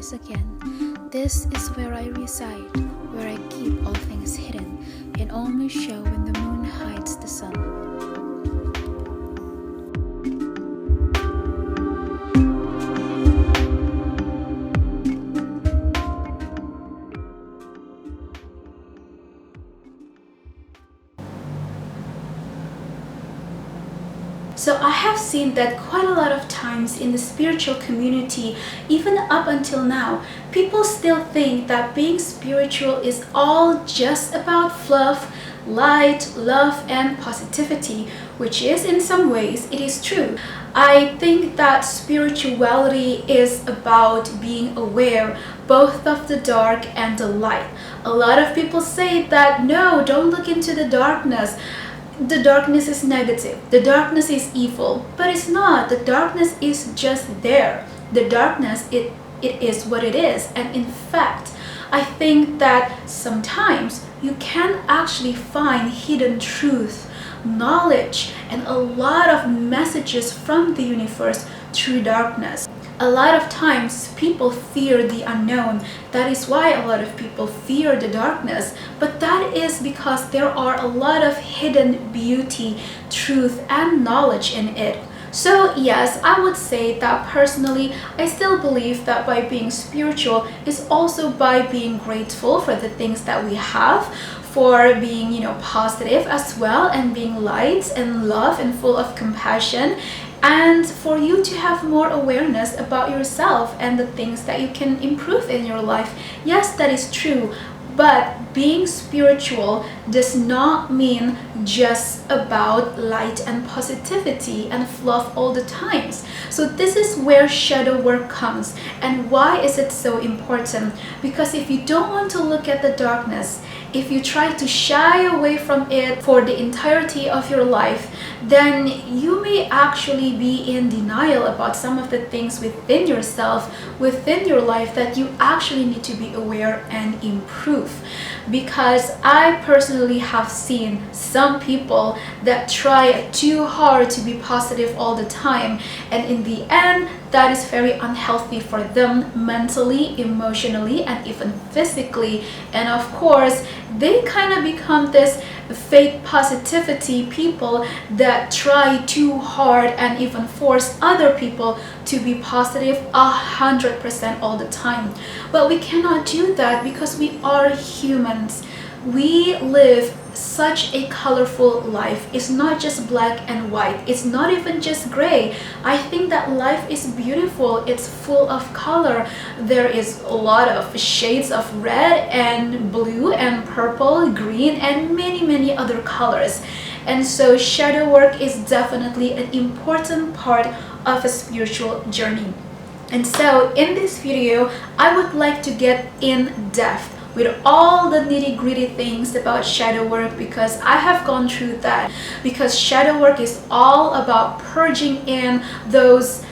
darkness again. This is where I reside, where I keep all things hidden, and only show when the moon hides the sun. So I have seen that quite a lot of times in the spiritual community, even up until now, people still think that being spiritual is all just about fluff, light, love, and positivity, which is in some ways, it is true. I think that spirituality is about being aware both of the dark and the light. A lot of people say that no, don't look into the darkness. The darkness is negative, the darkness is evil, but it's not. The darkness is just there. The darkness, it is what it is. And in fact, I think that sometimes you can actually find hidden truth, knowledge, and a lot of messages from the universe through darkness. A lot of times people fear the unknown. That is why a lot of people fear the darkness. But that is because there are a lot of hidden beauty, truth, and knowledge in it. So yes, I would say that personally, I still believe that by being spiritual is also by being grateful for the things that we have, for being, positive as well, and being light and love and full of compassion, and for you to have more awareness about yourself and the things that you can improve in your life. Yes, that is true. But being spiritual does not mean just about light and positivity and fluff all the times. So this is where shadow work comes. And why is it so important? Because if you don't want to look at the darkness, if you try to shy away from it for the entirety of your life, then you may actually be in denial about some of the things within yourself, within your life, that you actually need to be aware and improve. Because I personally have seen some people that try too hard to be positive all the time, and in the end that is very unhealthy for them mentally, emotionally, and even physically. And of course they kind of become this fake positivity people that try too hard and even force other people to be positive 100% all the time. But we cannot do that because we are humans. We live such a colorful life. It's not just black and white. It's not even just gray. I think that life is beautiful. It's full of color. There is a lot of shades of red and blue and purple, green, and many other colors. And so shadow work is definitely an important part of a spiritual journey. And so in this video, I would like to get in depth with all the nitty-gritty things about shadow work, because I have gone through that. Because shadow work is all about purging in those,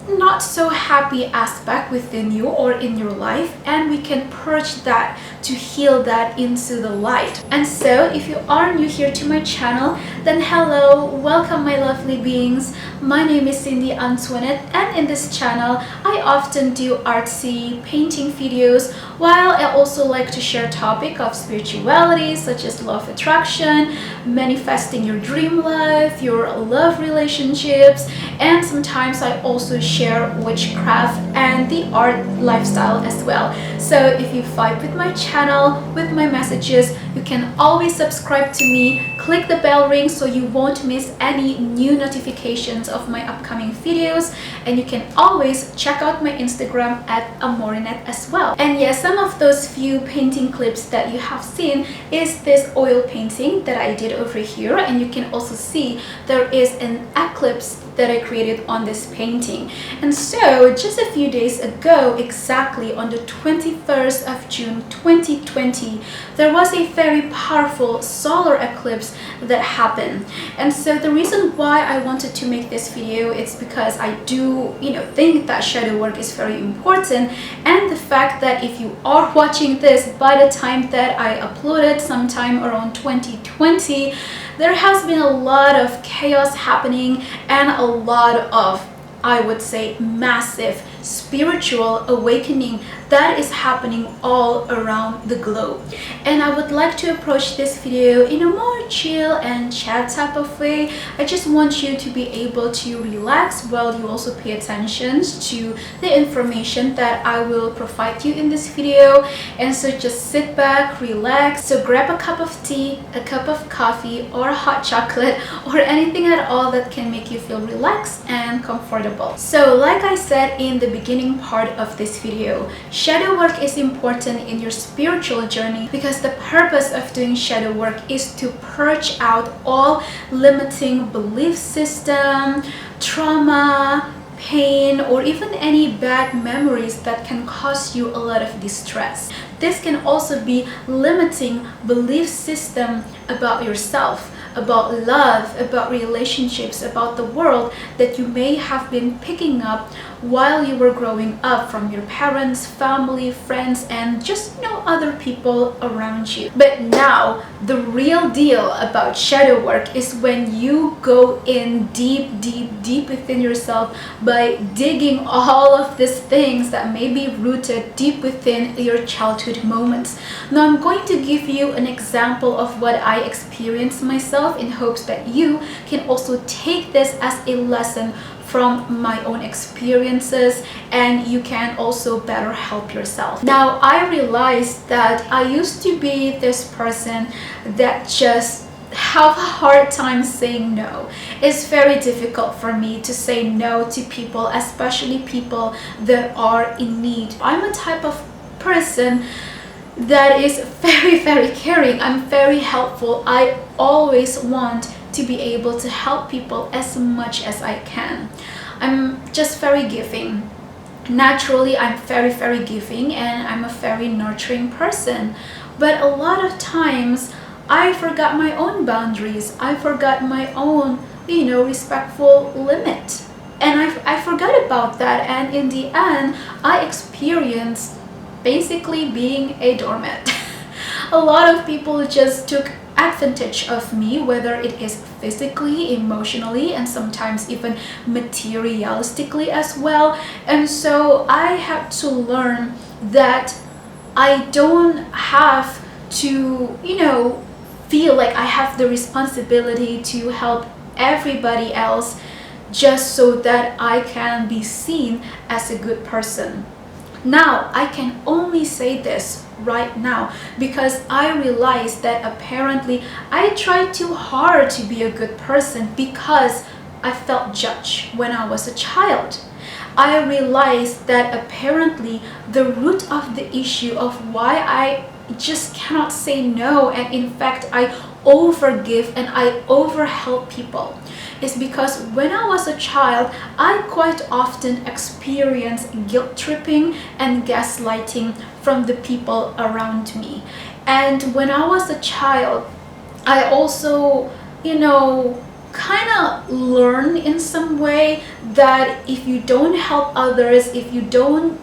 not so happy aspect within you or in your life, and we can purge that to heal that into the light. And so if you are new here to my channel, then hello, welcome my lovely beings. My name is Cindy Antoinette, and in this channel I often do artsy painting videos, while I also like to share topic of spirituality such as law of attraction, manifesting your dream life, your love relationships, and sometimes I also share witchcraft and the art lifestyle as well. So if you vibe with my channel, with my messages, you can always subscribe to me, click the bell ring so you won't miss any new notifications of my upcoming videos, and you can always check out my Instagram at Amourinette as well. And yes, some of those few painting clips that you have seen is this oil painting that I did over here, and you can also see there is an eclipse that I created on this painting. And so just a few days ago, exactly on the 21st of June 2020, there was a very powerful solar eclipse that happened. And so the reason why I wanted to make this video is because I do think that shadow work is very important, and the fact that if you are watching this by the time that I uploaded sometime around 2020, there has been a lot of chaos happening and a lot of, I would say, massive spiritual awakening that is happening all around the globe. And I would like to approach this video in a more chill and chat type of way. I just want you to be able to relax while you also pay attention to the information that I will provide you in this video. And so just sit back, relax. So grab a cup of tea, a cup of coffee, or hot chocolate, or anything at all that can make you feel relaxed and comfortable. So like I said in the beginning part of this video, shadow work is important in your spiritual journey because the purpose of doing shadow work is to purge out all limiting belief system, trauma, pain, or even any bad memories that can cause you a lot of distress. This can also be limiting belief system about yourself, about love, about relationships, about the world that you may have been picking up while you were growing up from your parents, family, friends, and just other people around you. But now the real deal about shadow work is when you go in deep within yourself by digging all of these things that may be rooted deep within your childhood moments. Now I'm going to give you an example of what I experienced myself in hopes that you can also take this as a lesson from my own experiences and you can also better help yourself. Now I realized that I used to be this person that just have a hard time saying no. It's very difficult for me to say no to people, especially people that are in need. I'm a type of person that is very caring. I'm very helpful. I always want to be able to help people as much as I can. I'm just very giving. Naturally, I'm very giving and I'm a very nurturing person. But a lot of times, I forgot my own boundaries. I forgot my own, respectful limit. And I forgot about that. And in the end, I experienced basically being a doormat. A lot of people just took advantage of me, whether it is physically, emotionally, and sometimes even materialistically as well. And so I had to learn that I don't have to, feel like I have the responsibility to help everybody else just so that I can be seen as a good person. Now, I can only say this right now because I realized that apparently I tried too hard to be a good person because I felt judged when I was a child. I realized that apparently the root of the issue of why I just cannot say no, and in fact I overgive and I overhelp people, is because when I was a child, I quite often experienced guilt tripping and gaslighting from the people around me. And when I was a child, I also, kind of learn in some way that if you don't help others, if you don't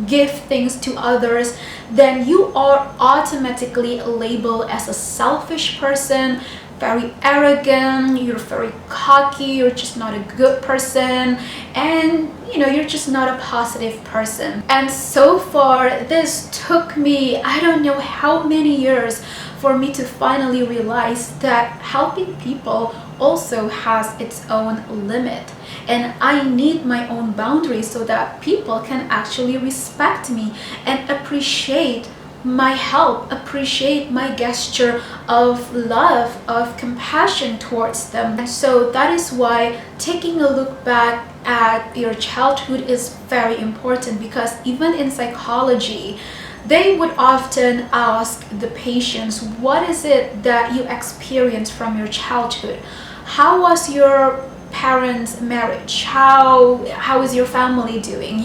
give things to others, then you are automatically labeled as a selfish person, very arrogant, you're very cocky, you're just not a good person, and you're just not a positive person. And so far, this took me, I don't know how many years for me to finally realize that helping people also has its own limit. And I need my own boundaries so that people can actually respect me and appreciate my help, appreciate my gesture of love, of compassion towards them. And so that is why taking a look back at your childhood is very important, because even in psychology, they would often ask the patients, what is it that you experienced from your childhood? How was your parents' marriage? How is your family doing?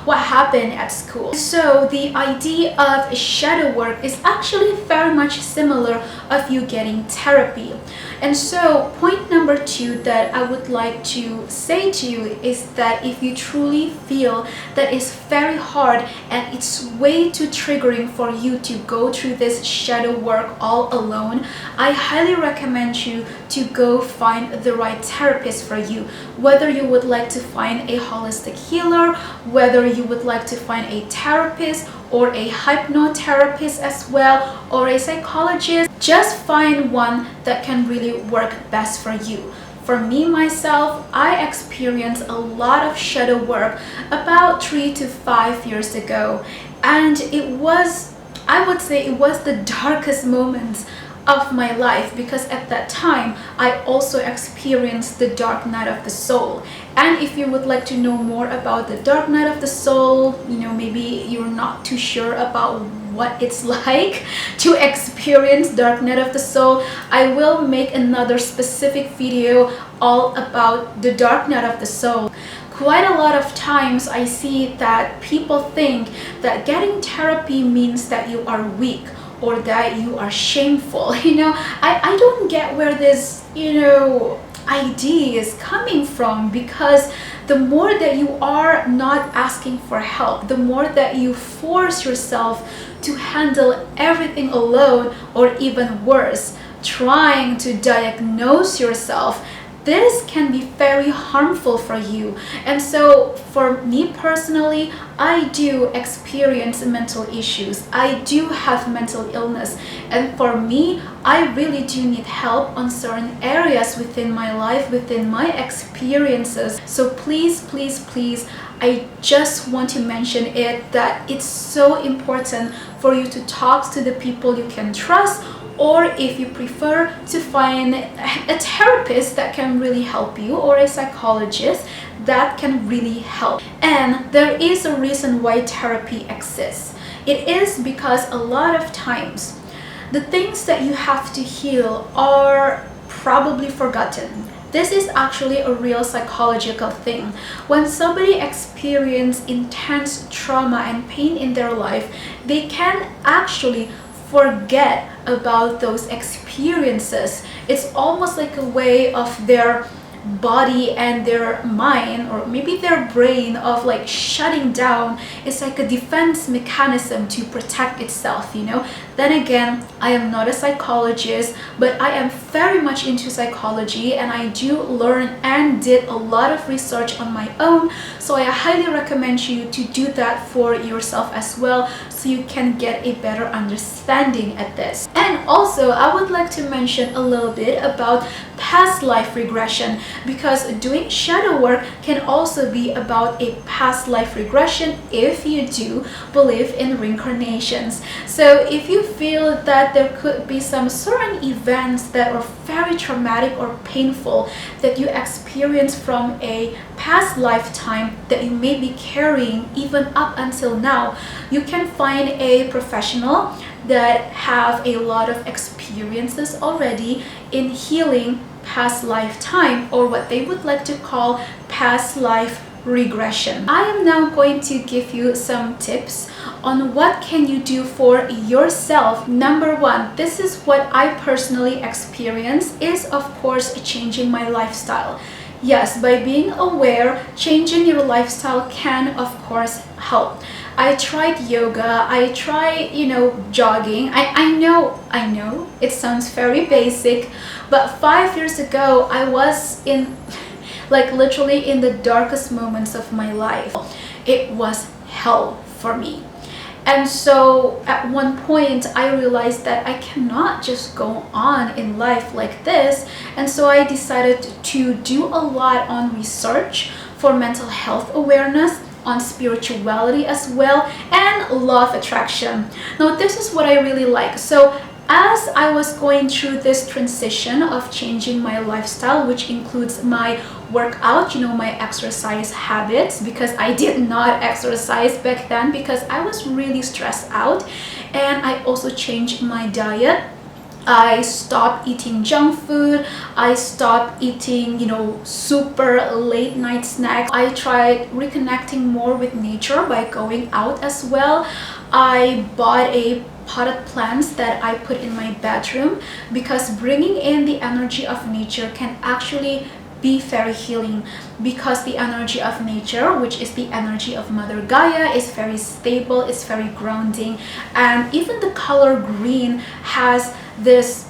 What happened at school? So the idea of shadow work is actually very much similar of you getting therapy. And so point number 2 that I would like to say to you is that if you truly feel that it's very hard and it's way too triggering for you to go through this shadow work all alone, I highly recommend you to go find the right therapist for you. Whether you would like to find a holistic healer, whether you would like to find a therapist or a hypnotherapist as well, or a psychologist, just find one that can really work best for you. For me, myself, I experienced a lot of shadow work about 3 to 5 years ago. And it was, I would say it was the darkest moments of my life, because at that time I also experienced the dark night of the soul. And if you would like to know more about the dark night of the soul, you know, maybe you're not too sure about what it's like to experience dark night of the soul, I will make another specific video all about the dark night of the soul. Quite a lot of times I see that people think that getting therapy means that you are weak or that you are shameful. You know, I don't get where this, you know, idea is coming from, because the more that you are not asking for help, the more that you force yourself to handle everything alone, or even worse, trying to diagnose yourself, this can be very harmful for you. And so for me personally, I do experience mental issues. I do have mental illness. And for me, I really do need help on certain areas within my life, within my experiences. So please, please, please, I just want to mention it, that it's so important for you to talk to the people you can trust, or if you prefer, to find a therapist that can really help you, or a psychologist that can really help. And there is a reason why therapy exists. It is because a lot of times the things that you have to heal are probably forgotten. This is actually a real psychological thing. When somebody experiences intense trauma and pain in their life, they can actually forget about those experiences. It's almost like a way of their body and their mind, or maybe their brain, of like shutting down. It's like a defense mechanism to protect itself, you know. Then again, I am not a psychologist, but I am very much into psychology, and I do learn and did a lot of research on my own. So I highly recommend you to do that for yourself as well, so you can get a better understanding at this. And also, I would like to mention a little bit about past life regression, because doing shadow work can also be about a past life regression if you do believe in reincarnations. So if you feel that there could be some certain events that are very traumatic or painful that you experience from a past lifetime that you may be carrying even up until now, you can find a professional that have a lot of experiences already in healing past lifetime, or what they would like to call past life regression. I am now going to give you some tips on what can you do for yourself. Number one, this is what I personally experienced, is of course changing my lifestyle. Yes, by being aware, changing your lifestyle can of course help. I tried yoga, I tried, you know, jogging. I know it sounds very basic, but 5 years ago I was in, like, literally in the darkest moments of my life. It was hell for me. And so at one point I realized that I cannot just go on in life like this. And so I decided to do a lot on research for mental health awareness, on spirituality as well, and law of attraction. Now this is what I really like. So as I was going through this transition of changing my lifestyle, which includes my workout, you know, my exercise habits, because I did not exercise back then because I was really stressed out, and I also changed my diet. I stopped eating junk food. I stopped eating, you know, super late night snacks. I tried reconnecting more with nature by going out as well. I bought a potted plants that I put in my bedroom, because bringing in the energy of nature can actually be very healing, because the energy of nature, which is the energy of Mother Gaia, is very stable, it's very grounding. And even the color green has this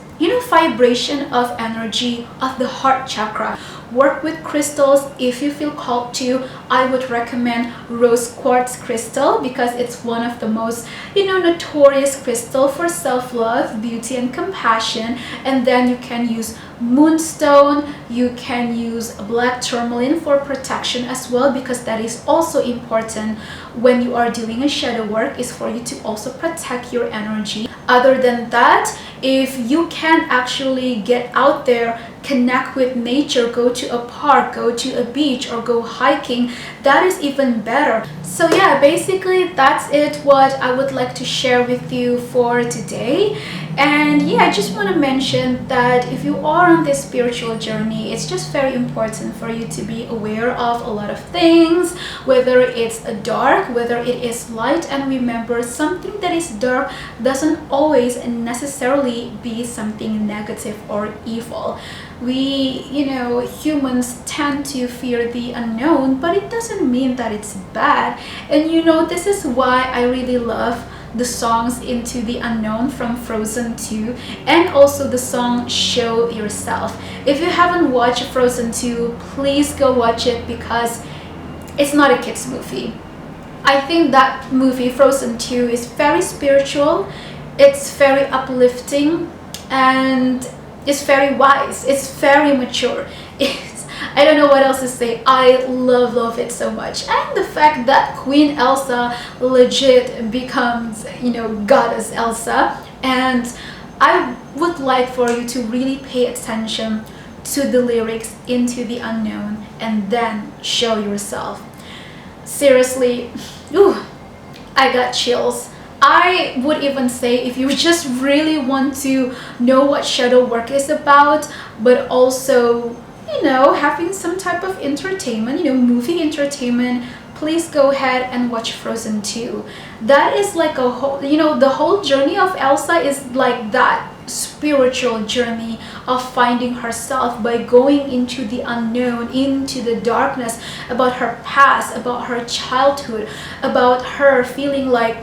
vibration of energy of the heart chakra. Work with crystals if you feel called to. I would recommend rose quartz crystal because it's one of the most notorious crystal for self-love, beauty, and compassion. And then you can use moonstone, you can use black tourmaline for protection as well, because that is also important when you are doing a shadow work, is for you to also protect your energy. Other than that, if you can actually get out there, connect with nature, go to a park, go to a beach, or go hiking, that is even better. So yeah, basically that's it, what I would like to share with you for today. And yeah, I just want to mention that if you are on this spiritual journey, it's just very important for you to be aware of a lot of things, whether it's dark, whether it is light. And remember, something that is dark doesn't always necessarily be something negative or evil. We, humans tend to fear the unknown, but it doesn't mean that it's bad. And this is why I really love the songs Into the Unknown from Frozen 2, and also the song Show Yourself. If you haven't watched Frozen 2, please go watch it, because it's not a kids movie. I think that movie Frozen 2 is very spiritual, it's very uplifting, and it's very wise, it's very mature. I don't know what else to say. I love it so much. And the fact that Queen Elsa legit becomes, Goddess Elsa. And I would like for you to really pay attention to the lyrics Into the Unknown and then Show Yourself. Seriously, I got chills. I would even say, if you just really want to know what shadow work is about, but also having some type of entertainment, movie entertainment, please go ahead and watch Frozen 2. That is like a whole, the whole journey of Elsa is like that spiritual journey of finding herself by going into the unknown, into the darkness, about her past, about her childhood, about her feeling like,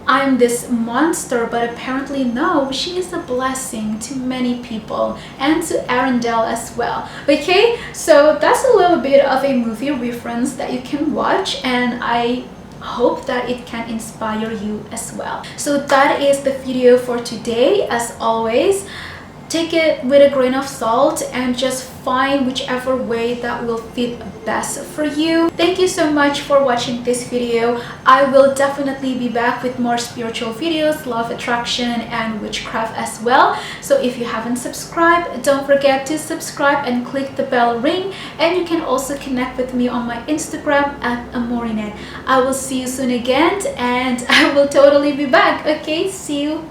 I'm this monster, but apparently no, she is a blessing to many people and to Arendelle as well. Okay, so that's a little bit of a movie reference that you can watch, and I hope that it can inspire you as well. So that is the video for today. As always, take it with a grain of salt and just find whichever way that will fit best for you. Thank you so much for watching this video. I will definitely be back with more spiritual videos, love attraction, and witchcraft as well. So if you haven't subscribed, don't forget to subscribe and click the bell ring. And you can also connect with me on my Instagram at Amourinette. I will see you soon again, and I will totally be back. Okay, see you.